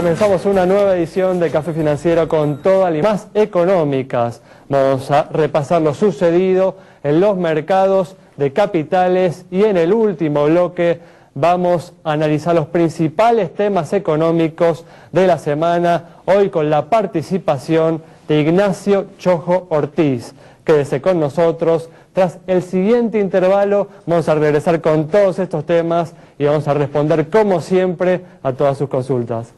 Comenzamos una nueva edición de Café Financiero con todas las más económicas. Vamos a repasar lo sucedido en los mercados de capitales y en el último bloque vamos a analizar los principales temas económicos de la semana, hoy con la participación de Ignacio Chojo Ortiz. Quédese con nosotros. Tras el siguiente intervalo vamos a regresar con todos estos temas y vamos a responder como siempre a todas sus consultas.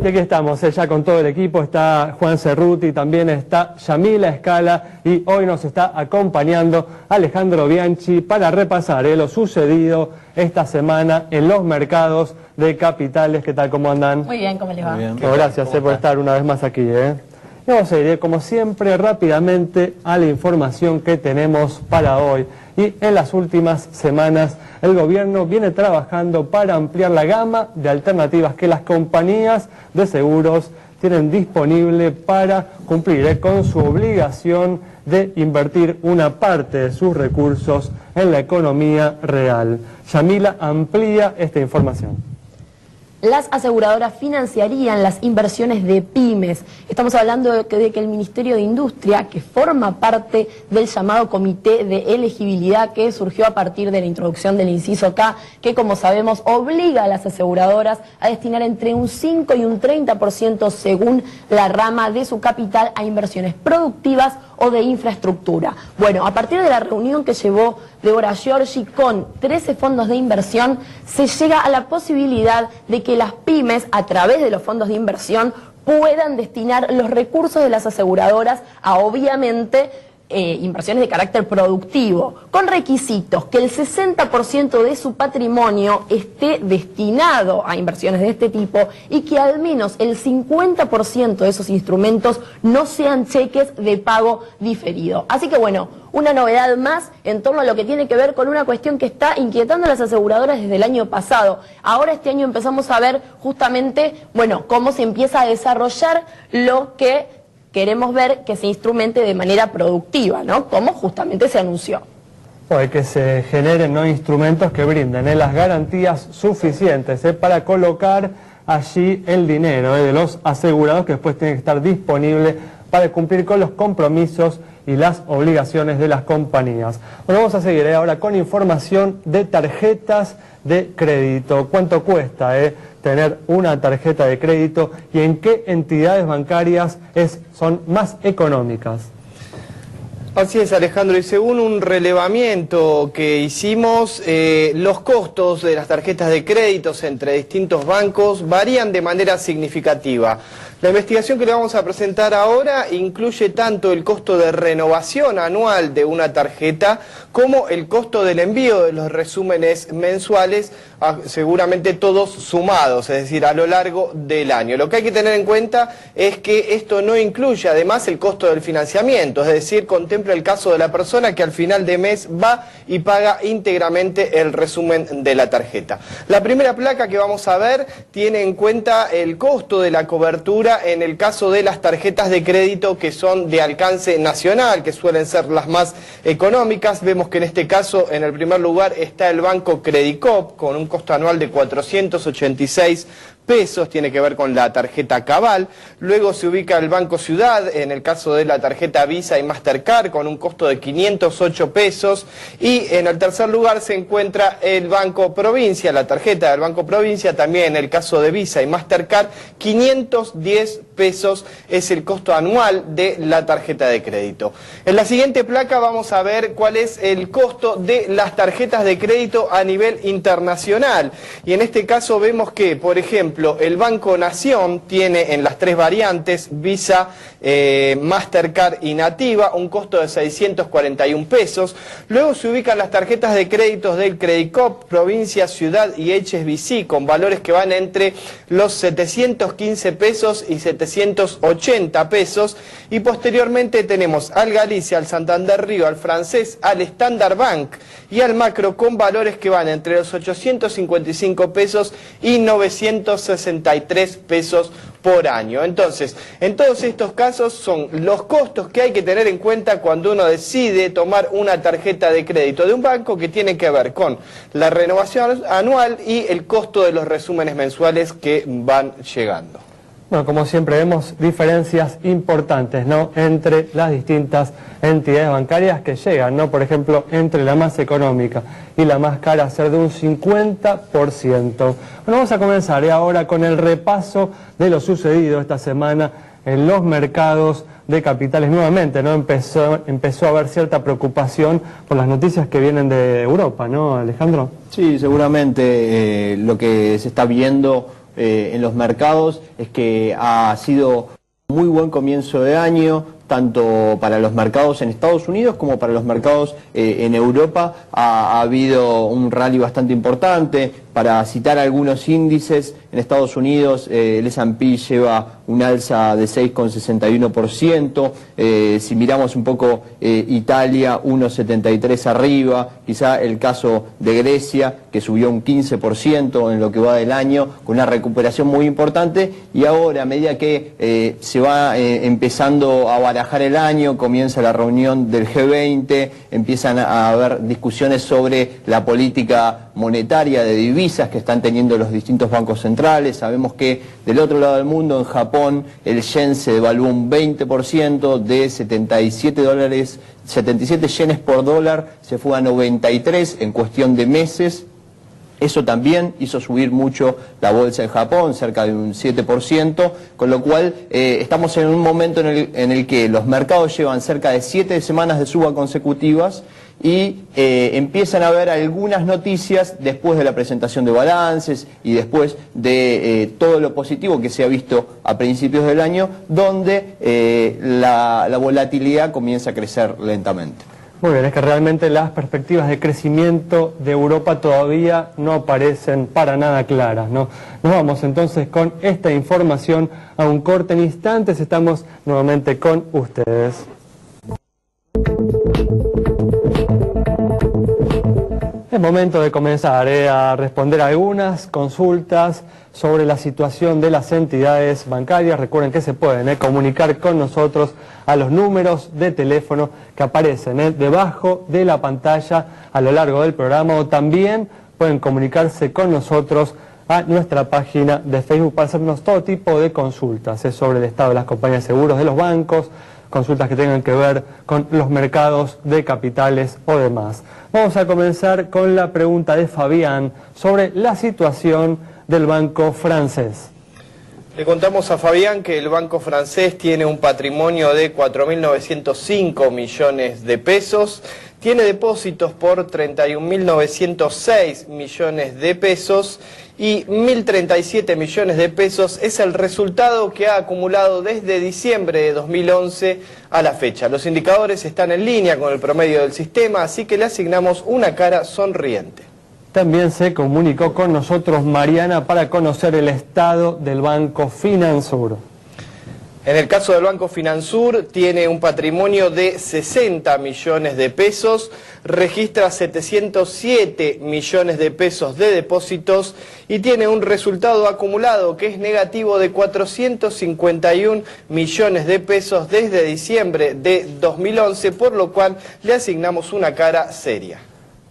Y aquí estamos, ya con todo el equipo, está Juan Cerruti, también está Yamila Escala y hoy nos está acompañando Alejandro Bianchi para repasar lo sucedido esta semana en los mercados de capitales. ¿Qué tal? ¿Cómo andan? Muy bien, ¿cómo les va? Gracias por estar una vez más aquí. Vamos a ir, como siempre, rápidamente a la información que tenemos para hoy. Y en las últimas semanas el gobierno viene trabajando para ampliar la gama de alternativas que las compañías de seguros tienen disponible para cumplir con su obligación de invertir una parte de sus recursos en la economía real. Yamila amplía esta información. Las aseguradoras financiarían las inversiones de pymes. Estamos hablando de que el Ministerio de Industria, que forma parte del llamado Comité de Elegibilidad que surgió a partir de la introducción del inciso K, que como sabemos obliga a las aseguradoras a destinar entre un 5 y un 30% según la rama de su capital a inversiones productivas o de infraestructura. Bueno, a partir de la reunión que llevó Deborah Giorgi con 13 fondos de inversión, se llega a la posibilidad de que las pymes, a través de los fondos de inversión, puedan destinar los recursos de las aseguradoras a, obviamente, inversiones de carácter productivo, con requisitos que el 60% de su patrimonio esté destinado a inversiones de este tipo y que al menos el 50% de esos instrumentos no sean cheques de pago diferido. Así que bueno, una novedad más en torno a lo que tiene que ver con una cuestión que está inquietando a las aseguradoras desde el año pasado. Ahora este año empezamos a ver justamente, bueno, cómo se empieza a desarrollar lo que queremos ver que se instrumente de manera productiva, ¿no? Como justamente se anunció. Que se generen instrumentos que brinden las garantías suficientes para colocar allí el dinero de los asegurados, que después tiene que estar disponible para cumplir con los compromisos y las obligaciones de las compañías. Bueno, vamos a seguir ahora con información de tarjetas de crédito. ¿Cuánto cuesta tener una tarjeta de crédito y en qué entidades bancarias son más económicas? Así es, Alejandro, y según un relevamiento que hicimos, los costos de las tarjetas de créditos entre distintos bancos varían de manera significativa. La investigación que le vamos a presentar ahora incluye tanto el costo de renovación anual de una tarjeta como el costo del envío de los resúmenes mensuales, seguramente todos sumados, es decir, a lo largo del año. Lo que hay que tener en cuenta es que esto no incluye además el costo del financiamiento, es decir, contempla el caso de la persona que al final de mes va y paga íntegramente el resumen de la tarjeta. La primera placa que vamos a ver tiene en cuenta el costo de la cobertura en el caso de las tarjetas de crédito que son de alcance nacional, que suelen ser las más económicas. Vemos que en este caso, en el primer lugar, está el banco Credicop, con un costo anual de 486 pesos, tiene que ver con la tarjeta Cabal. Luego se ubica el Banco Ciudad, en el caso de la tarjeta Visa y Mastercard, con un costo de 508 pesos. Y en el tercer lugar se encuentra el Banco Provincia, la tarjeta del Banco Provincia, también en el caso de Visa y Mastercard, 510 pesos es el costo anual de la tarjeta de crédito. En la siguiente placa vamos a ver cuál es el costo de las tarjetas de crédito a nivel internacional. Y en este caso vemos que, por ejemplo, el Banco Nación tiene en las tres variantes, Visa, Mastercard y Nativa, un costo de 641 pesos. Luego se ubican las tarjetas de créditos del Credicop, Provincia, Ciudad y HSBC, con valores que van entre los 715 pesos y 700 780 pesos. Y posteriormente tenemos al Galicia, al Santander Río, al Francés, al Standard Bank y al Macro con valores que van entre los 855 pesos y 963 pesos por año. Entonces, en todos estos casos son los costos que hay que tener en cuenta cuando uno decide tomar una tarjeta de crédito de un banco, que tiene que ver con la renovación anual y el costo de los resúmenes mensuales que van llegando. Bueno, como siempre vemos diferencias importantes, ¿no?, entre las distintas entidades bancarias que llegan, ¿no? Por ejemplo, entre la más económica y la más cara, ser de un 50%. Bueno, vamos a comenzar ahora con el repaso de lo sucedido esta semana en los mercados de capitales. Nuevamente, ¿no?, empezó a haber cierta preocupación por las noticias que vienen de Europa, ¿no, Alejandro? Sí, seguramente lo que se está viendo en los mercados es que ha sido un muy buen comienzo de año, tanto para los mercados en Estados Unidos como para los mercados en Europa. Ha habido un rally bastante importante. Para citar algunos índices, en Estados Unidos el S&P lleva un alza de 6,61%, si miramos un poco Italia, 1,73 arriba, quizá el caso de Grecia, que subió un 15% en lo que va del año, con una recuperación muy importante, y ahora, a medida que se va empezando a barajar el año, comienza la reunión del G20, empiezan a haber discusiones sobre la política monetaria de divisas que están teniendo los distintos bancos centrales. Sabemos que del otro lado del mundo, en Japón, el yen se devaluó un 20%, de 77 yenes por dólar se fue a 93 en cuestión de meses. Eso también hizo subir mucho la bolsa en Japón, cerca de un 7%, con lo cual estamos en un momento en el que los mercados llevan cerca de 7 semanas de suba consecutivas y empiezan a haber algunas noticias después de la presentación de balances y después de todo lo positivo que se ha visto a principios del año, donde la volatilidad comienza a crecer lentamente. Muy bien, es que realmente las perspectivas de crecimiento de Europa todavía no parecen para nada claras, ¿no? Nos vamos entonces con esta información a un corte. En instantes estamos nuevamente con ustedes. Es momento de comenzar a responder algunas consultas sobre la situación de las entidades bancarias. Recuerden que se pueden comunicar con nosotros a los números de teléfono que aparecen debajo de la pantalla a lo largo del programa, o también pueden comunicarse con nosotros a nuestra página de Facebook para hacernos todo tipo de consultas sobre el estado de las compañías de seguros, de los bancos, consultas que tengan que ver con los mercados de capitales o demás. Vamos a comenzar con la pregunta de Fabián sobre la situación del banco francés. Le contamos a Fabián que el banco francés tiene un patrimonio de 4.905 millones de pesos, tiene depósitos por 31.906 millones de pesos y 1.037 millones de pesos es el resultado que ha acumulado desde diciembre de 2011 a la fecha. Los indicadores están en línea con el promedio del sistema, así que le asignamos una cara sonriente. También se comunicó con nosotros Mariana para conocer el estado del Banco Finansur. En el caso del Banco Finansur, tiene un patrimonio de 60 millones de pesos, registra 707 millones de pesos de depósitos y tiene un resultado acumulado que es negativo de 451 millones de pesos desde diciembre de 2011, por lo cual le asignamos una cara seria.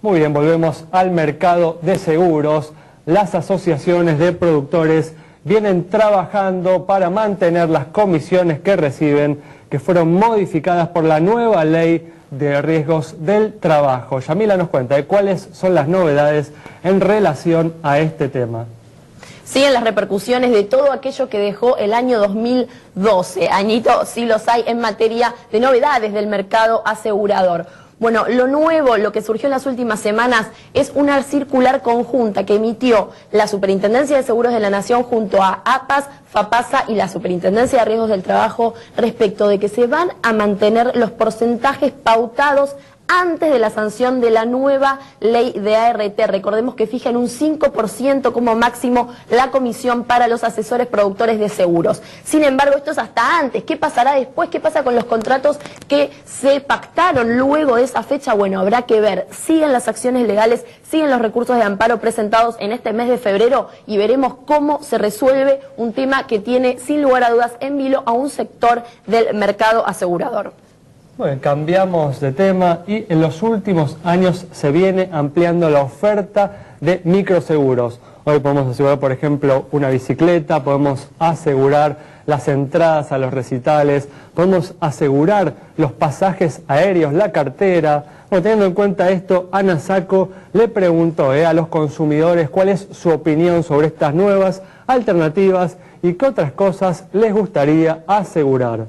Muy bien, volvemos al mercado de seguros. Las asociaciones de productores vienen trabajando para mantener las comisiones que reciben, que fueron modificadas por la nueva ley de riesgos del trabajo. Yamila nos cuenta de cuáles son las novedades en relación a este tema. Siguen las repercusiones de todo aquello que dejó el año 2012. Añito, sí los hay en materia de novedades del mercado asegurador. Bueno, lo nuevo, lo que surgió en las últimas semanas, es una circular conjunta que emitió la Superintendencia de Seguros de la Nación junto a APAS, FAPASA y la Superintendencia de Riesgos del Trabajo respecto de que se van a mantener los porcentajes pautados antes de la sanción de la nueva ley de ART. Recordemos que fija en un 5% como máximo la comisión para los asesores productores de seguros. Sin embargo, esto es hasta antes. ¿Qué pasará después? ¿Qué pasa con los contratos que se pactaron luego de esa fecha? Bueno, habrá que ver. Siguen las acciones legales, siguen los recursos de amparo presentados en este mes de febrero y veremos cómo se resuelve un tema que tiene sin lugar a dudas en vilo a un sector del mercado asegurador. Bueno, cambiamos de tema y en los últimos años se viene ampliando la oferta de microseguros. Hoy podemos asegurar, por ejemplo, una bicicleta, podemos asegurar las entradas a los recitales, podemos asegurar los pasajes aéreos, la cartera. Bueno, teniendo en cuenta esto, Ana Saco le preguntó a los consumidores cuál es su opinión sobre estas nuevas alternativas y qué otras cosas les gustaría asegurar.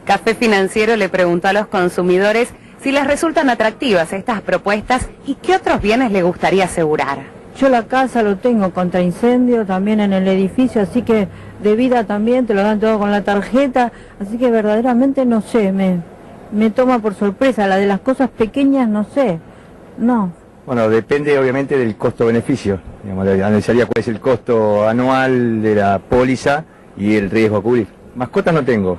Café Financiero le preguntó a los consumidores si les resultan atractivas estas propuestas y qué otros bienes le gustaría asegurar. Yo la casa lo tengo contra incendio, también en el edificio, así que de vida también, te lo dan todo con la tarjeta, así que verdaderamente no sé, me toma por sorpresa, la de las cosas pequeñas no sé, no. Bueno, depende obviamente del costo-beneficio, analizaría cuál es el costo anual de la póliza y el riesgo a cubrir. Mascotas no tengo.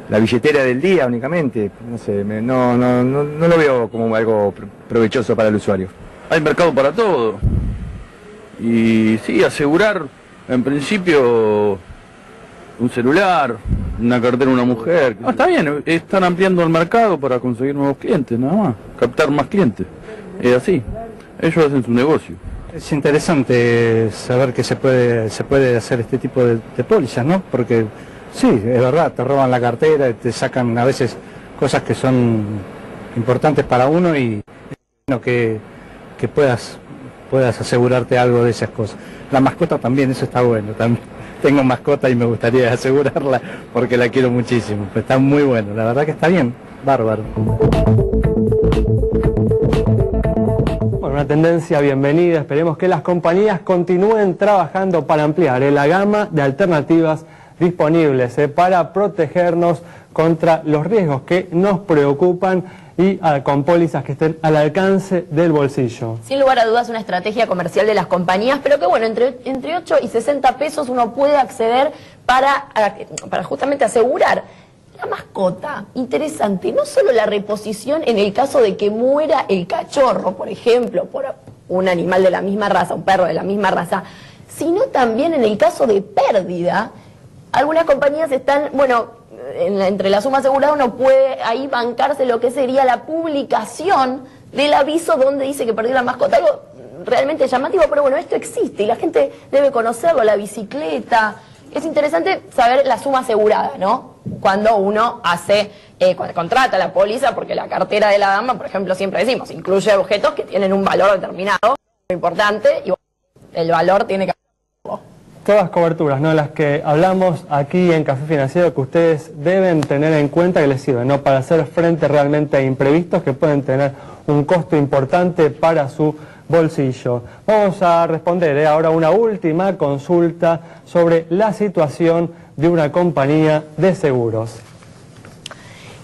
La billetera del día únicamente, no sé, no lo veo como algo provechoso para el usuario. Hay mercado para todo. Y sí, asegurar, en principio, un celular, una cartera de una mujer. Está bien, están ampliando el mercado para conseguir nuevos clientes, nada más, captar más clientes. Es así, ellos hacen su negocio. Es interesante saber que se puede hacer este tipo de pólizas, ¿no? Porque sí, es verdad, te roban la cartera, te sacan a veces cosas que son importantes para uno y es bueno que puedas asegurarte algo de esas cosas. La mascota también, eso está bueno, también tengo mascota y me gustaría asegurarla porque la quiero muchísimo, pues está muy bueno, la verdad que está bien, bárbaro. Bueno, una tendencia bienvenida, esperemos que las compañías continúen trabajando para ampliar la gama de alternativas disponibles para protegernos contra los riesgos que nos preocupan y con pólizas que estén al alcance del bolsillo. Sin lugar a dudas una estrategia comercial de las compañías, pero que bueno, entre 8 y 60 pesos uno puede acceder para justamente asegurar la mascota. Interesante, no solo la reposición en el caso de que muera el cachorro, por ejemplo, por un animal de la misma raza, un perro de la misma raza, sino también en el caso de pérdida. Algunas compañías están, bueno, entre la suma asegurada uno puede ahí bancarse lo que sería la publicación del aviso donde dice que perdió la mascota. Algo realmente llamativo, pero bueno, esto existe y la gente debe conocerlo, la bicicleta. Es interesante saber la suma asegurada, ¿no? Cuando uno cuando contrata la póliza, porque la cartera de la dama, por ejemplo, siempre decimos, incluye objetos que tienen un valor determinado, muy importante, y bueno, el valor tiene que... Todas coberturas, ¿no? Las que hablamos aquí en Café Financiero que ustedes deben tener en cuenta que les sirven, ¿no? Para hacer frente realmente a imprevistos que pueden tener un costo importante para su bolsillo. Vamos a responder ahora una última consulta sobre la situación de una compañía de seguros.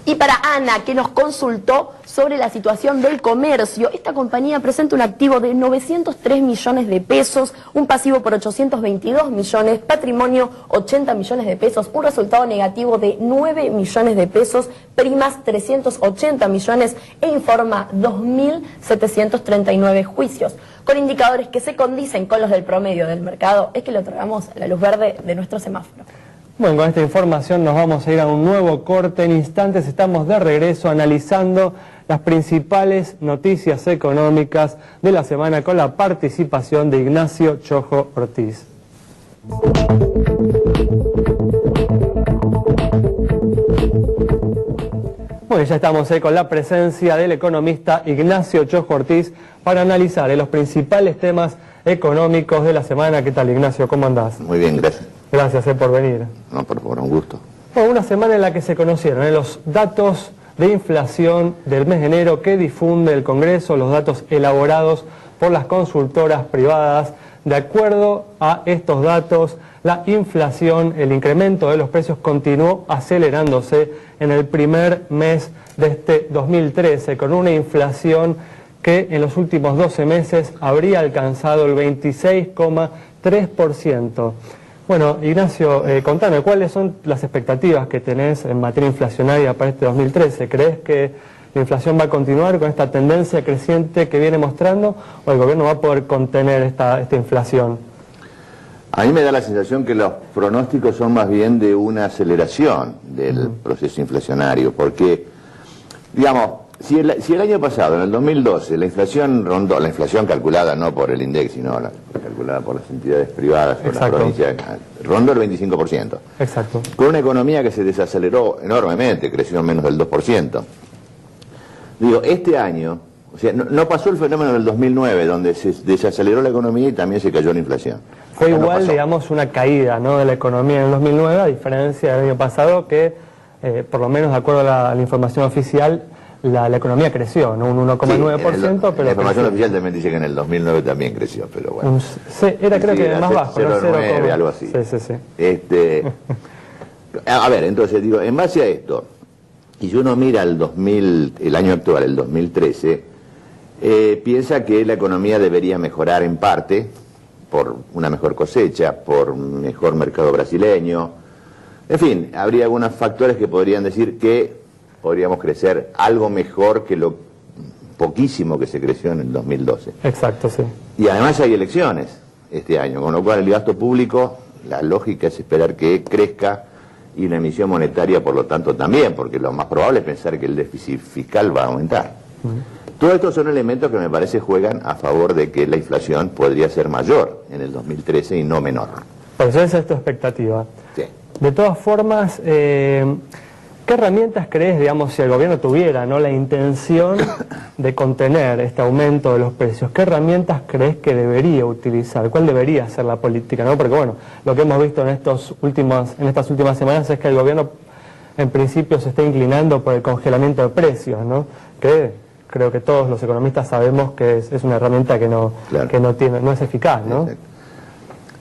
Y para Ana, que nos consultó sobre la situación del comercio, esta compañía presenta un activo de 903 millones de pesos, un pasivo por 822 millones, patrimonio 80 millones de pesos, un resultado negativo de 9 millones de pesos, primas 380 millones e informa 2.739 juicios. Con indicadores que se condicen con los del promedio del mercado, es que le otorgamos la luz verde de nuestro semáforo. Bueno, con esta información nos vamos a ir a un nuevo corte. En instantes estamos de regreso analizando las principales noticias económicas de la semana con la participación de Ignacio Chojo Ortiz. Bueno, ya estamos con la presencia del economista Ignacio Chojo Ortiz para analizar los principales temas económicos de la semana. ¿Qué tal, Ignacio? ¿Cómo andás? Muy bien, gracias. Gracias por venir. No, por favor, un gusto. Bueno, una semana en la que se conocieron los datos de inflación del mes de enero que difunde el Congreso, los datos elaborados por las consultoras privadas De acuerdo a estos datos, la inflación, el incremento de los precios continuó acelerándose en el primer mes de este 2013, con una inflación que en los últimos 12 meses habría alcanzado el 26,3%. Bueno, Ignacio, contame, ¿cuáles son las expectativas que tenés en materia inflacionaria para este 2013? ¿Crees que la inflación va a continuar con esta tendencia creciente que viene mostrando o el gobierno va a poder contener esta inflación? A mí me da la sensación que los pronósticos son más bien de una aceleración del proceso inflacionario, porque, digamos, si el año pasado, en el 2012, la inflación rondó, la inflación calculada no por el INDEC, sino calculada por las entidades privadas, por las provincias, rondó el 25%. Exacto. Con una economía que se desaceleró enormemente, creció menos del 2%. Digo, este año, o sea, no pasó el fenómeno del 2009, donde se desaceleró la economía y también se cayó la inflación. Fue igual, digamos, una caída, ¿no?, de la economía en el 2009, a diferencia del año pasado que, por lo menos de acuerdo a la información oficial, la economía creció, ¿no? Un 1,9%, sí, pero... La información oficial también dice que en el 2009 también creció, pero bueno. Era creo que más bajo, 0,9, algo así. Sí. A ver, entonces digo, en base a esto, y si uno mira el año actual, el 2013, piensa que la economía debería mejorar en parte por una mejor cosecha, por un mejor mercado brasileño. En fin, habría algunos factores que podrían decir que podríamos crecer algo mejor que lo poquísimo que se creció en el 2012. Exacto, sí. Y además hay elecciones este año, con lo cual el gasto público, la lógica es esperar que crezca y la emisión monetaria, por lo tanto, también, porque lo más probable es pensar que el déficit fiscal va a aumentar. Todos estos son elementos que me parece juegan a favor de que la inflación podría ser mayor en el 2013 y no menor. Por eso esa es tu expectativa. Sí. De todas formas, ¿qué herramientas crees, digamos, si el gobierno tuviera, ¿no?, la intención de contener este aumento de los precios? ¿Qué herramientas crees que debería utilizar? ¿Cuál debería ser la política, no? Porque, bueno, lo que hemos visto en estas últimas semanas es que el gobierno, en principio, se está inclinando por el congelamiento de precios, ¿no? Que creo que todos los economistas sabemos que es una herramienta que no es eficaz, ¿no? Exacto.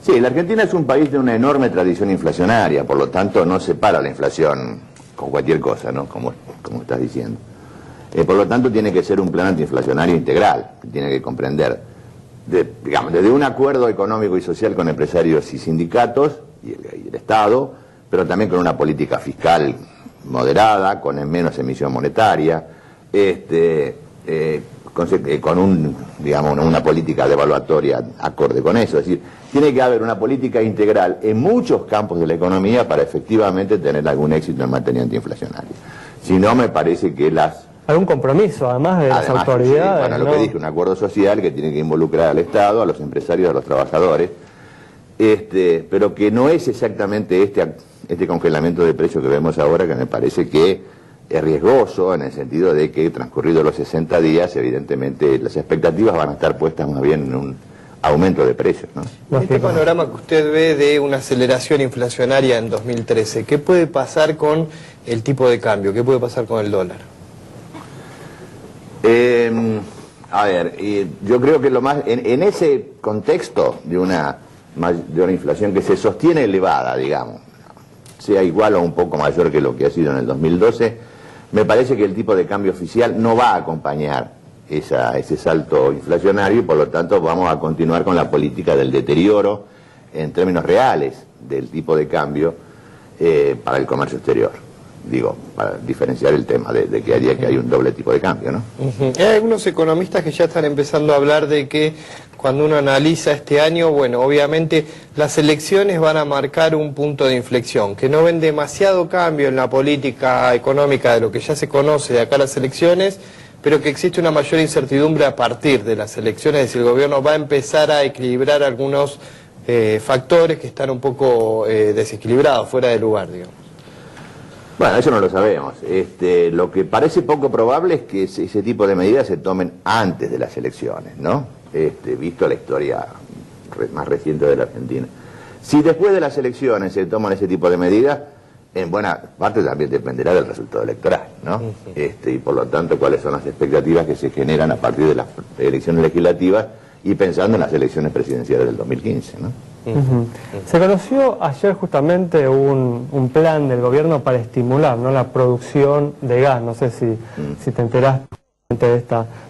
Sí, la Argentina es un país de una enorme tradición inflacionaria, por lo tanto no separa la inflación con cualquier cosa, ¿no? Como estás diciendo. Por lo tanto tiene que ser un plan antiinflacionario integral, que tiene que comprender, digamos, desde un acuerdo económico y social con empresarios y sindicatos y el Estado, pero también con una política fiscal moderada, con menos emisión monetaria, con una política devaluatoria acorde con eso. Es decir, tiene que haber una política integral en muchos campos de la economía para efectivamente tener algún éxito en materia antiinflacionaria. Si no, me parece que algún compromiso, además de las autoridades. Sí, bueno, lo que dije, un acuerdo social que tiene que involucrar al Estado, a los empresarios, a los trabajadores, pero que no es exactamente este congelamiento de precios que vemos ahora, que me parece que es riesgoso en el sentido de que transcurridos los 60 días, evidentemente las expectativas van a estar puestas más bien en un aumento de precios, ¿no? Este panorama que usted ve de una aceleración inflacionaria en 2013, ¿qué puede pasar con el tipo de cambio? ¿Qué puede pasar con el dólar? Yo creo que lo más en ese contexto de una inflación que se sostiene elevada, digamos, sea igual o un poco mayor que lo que ha sido en el 2012, me parece que el tipo de cambio oficial no va a acompañar ese salto inflacionario y por lo tanto vamos a continuar con la política del deterioro en términos reales del tipo de cambio para el comercio exterior. Digo, para diferenciar el tema de que hay un doble tipo de cambio, ¿no? Hay algunos economistas que ya están empezando a hablar de que cuando uno analiza este año, bueno, obviamente las elecciones van a marcar un punto de inflexión, que no ven demasiado cambio en la política económica de lo que ya se conoce de acá a las elecciones, pero que existe una mayor incertidumbre a partir de las elecciones, es decir, el gobierno va a empezar a equilibrar algunos factores que están un poco desequilibrados, fuera de lugar, digamos. Bueno, eso no lo sabemos. Lo que parece poco probable es que ese tipo de medidas se tomen antes de las elecciones, ¿no? Visto la historia más reciente de la Argentina. Si después de las elecciones se toman ese tipo de medidas, en buena parte también dependerá del resultado electoral, ¿no? Y por lo tanto, cuáles son las expectativas que se generan a partir de las elecciones legislativas y pensando en las elecciones presidenciales del 2015, ¿no? Se conoció ayer justamente un plan del gobierno para estimular, ¿no?, la producción de gas. No sé si te enteraste de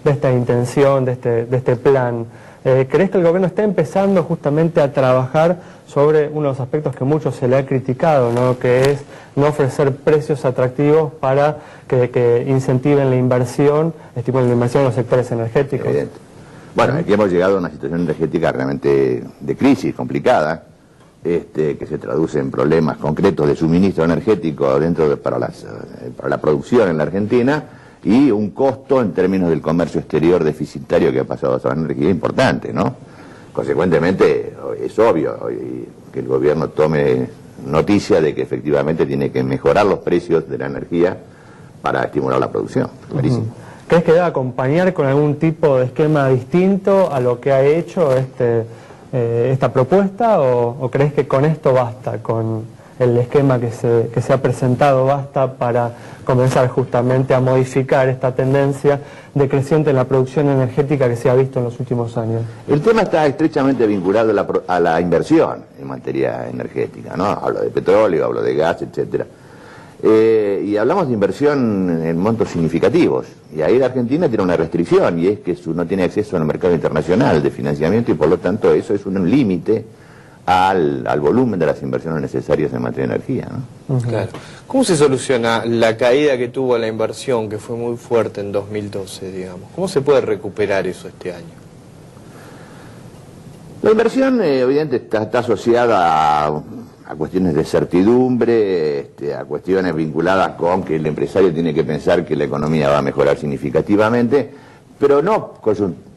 esta intención, de este plan. ¿Crees que el gobierno está empezando justamente a trabajar sobre uno de los aspectos que mucho se le ha criticado, ¿no?, que es no ofrecer precios atractivos para que incentiven la inversión, estimulen la inversión en los sectores energéticos? Evidente. Bueno, aquí hemos llegado a una situación energética realmente de crisis complicada, que se traduce en problemas concretos de suministro energético para la producción en la Argentina, y un costo en términos del comercio exterior deficitario que ha pasado a la energía importante, ¿no? Consecuentemente, es obvio que el gobierno tome noticia de que efectivamente tiene que mejorar los precios de la energía para estimular la producción. Clarísimo. ¿Crees que debe acompañar con algún tipo de esquema distinto a lo que ha hecho esta propuesta, o crees que con esto basta, con el esquema que se ha presentado basta para comenzar justamente a modificar esta tendencia decreciente en la producción energética que se ha visto en los últimos años? El tema está estrechamente vinculado a la inversión en materia energética, ¿no? Hablo de petróleo, hablo de gas, etcétera. Y hablamos de inversión en montos significativos, y ahí la Argentina tiene una restricción, y es que no tiene acceso al mercado internacional de financiamiento, y por lo tanto eso es un límite al volumen de las inversiones necesarias en materia de energía, ¿no? Claro. ¿Cómo se soluciona la caída que tuvo la inversión, que fue muy fuerte en 2012, digamos? ¿Cómo se puede recuperar eso este año? La inversión, evidentemente, está asociada a cuestiones de certidumbre, a cuestiones vinculadas con que el empresario tiene que pensar que la economía va a mejorar significativamente, pero no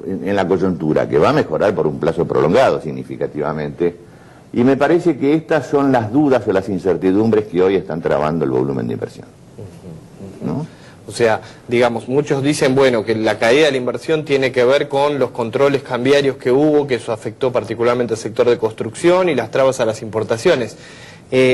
en la coyuntura, que va a mejorar por un plazo prolongado significativamente. Y me parece que estas son las dudas o las incertidumbres que hoy están trabando el volumen de inversión, ¿no? O sea, digamos, muchos dicen, bueno, que la caída de la inversión tiene que ver con los controles cambiarios que hubo, que eso afectó particularmente al sector de construcción y las trabas a las importaciones.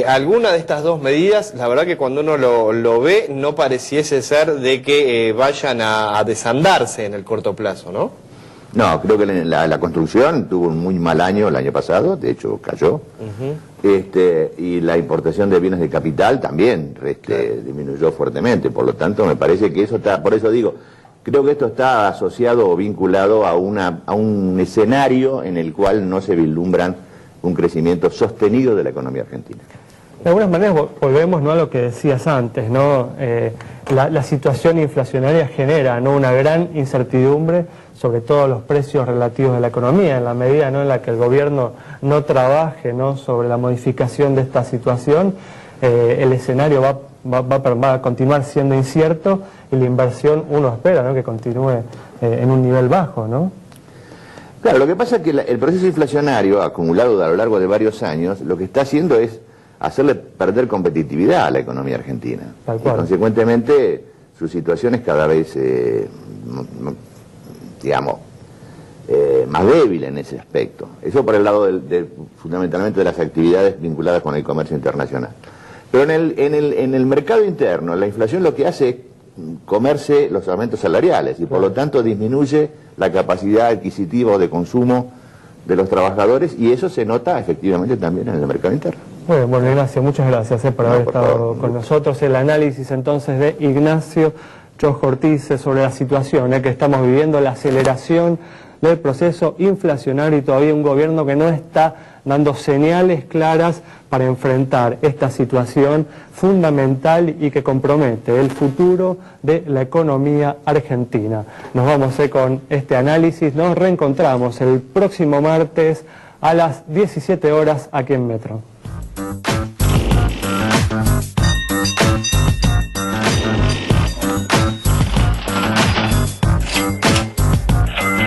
Alguna de estas dos medidas, la verdad que cuando uno lo ve, no pareciese ser de que vayan a desandarse en el corto plazo, ¿no? No, creo que la construcción tuvo un muy mal año el año pasado, de hecho cayó, y la importación de bienes de capital también disminuyó fuertemente. Por lo tanto, me parece que eso está, por eso digo, creo que esto está asociado o vinculado a un escenario en el cual no se vislumbran un crecimiento sostenido de la economía argentina. De algunas maneras volvemos, ¿no?, a lo que decías antes, ¿no? La situación inflacionaria genera, ¿no?, una gran incertidumbre sobre todos los precios relativos de la economía, en la medida, ¿no?, en la que el gobierno no trabaje, ¿no?, sobre la modificación de esta situación, el escenario va a continuar siendo incierto, y la inversión uno espera, ¿no?, que continúe en un nivel bajo, ¿no? Claro, lo que pasa es que el proceso inflacionario acumulado a lo largo de varios años, lo que está haciendo es hacerle perder competitividad a la economía argentina. Tal cual. Y consecuentemente su situación es cada vez, más débil en ese aspecto. Eso por el lado fundamentalmente de las actividades vinculadas con el comercio internacional. Pero en el mercado interno, la inflación lo que hace es comerse los aumentos salariales, y por lo tanto disminuye la capacidad adquisitiva o de consumo de los trabajadores, y eso se nota efectivamente también en el mercado interno. Bueno, Ignacio, muchas gracias por haber estado con nosotros. El análisis entonces de Ignacio Chosco-Ortiz sobre la situación que estamos viviendo, la aceleración del proceso inflacionario, y todavía un gobierno que no está dando señales claras para enfrentar esta situación fundamental y que compromete el futuro de la economía argentina. Nos vamos con este análisis, nos reencontramos el próximo martes a las 17 horas aquí en Metro.